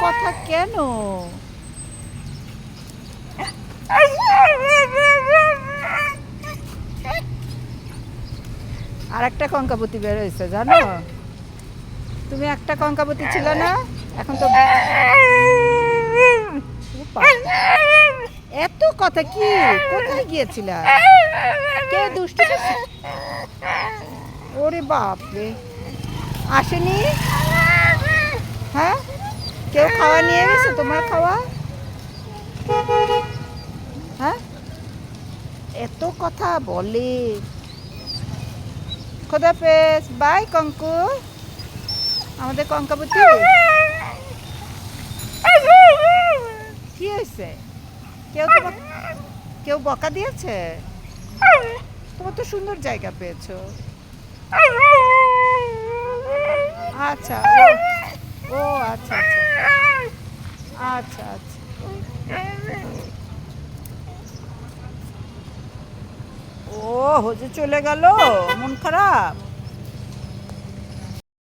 কথা কেন? আর একটা কঙ্কাবতী বের হয়েছে জানো? তুমি একটা কঙ্কাবতী ছিল না, এখন তো এত কথা কি? কোথায় গিয়েছিল? কে দুষ্টু করছে? ওরে বাপরে, আসেনি? হ্যাঁ, কেউ খাওয়া নিয়ে গেছে? তোমার খাওয়া? হ্যাঁ, এত কথা বলে। খোদাফেজ, বাই কঙ্কু, আমাদের কঙ্কাবতী। কি হয়েছে? কেউ বকা দিয়েছে? তোমার তো সুন্দর জায়গা পেয়েছো। আচ্ছা, ও আচ্ছা আচ্ছা আচ্ছা আচ্ছা। ও হজে চলে গেল, মন খারাপ।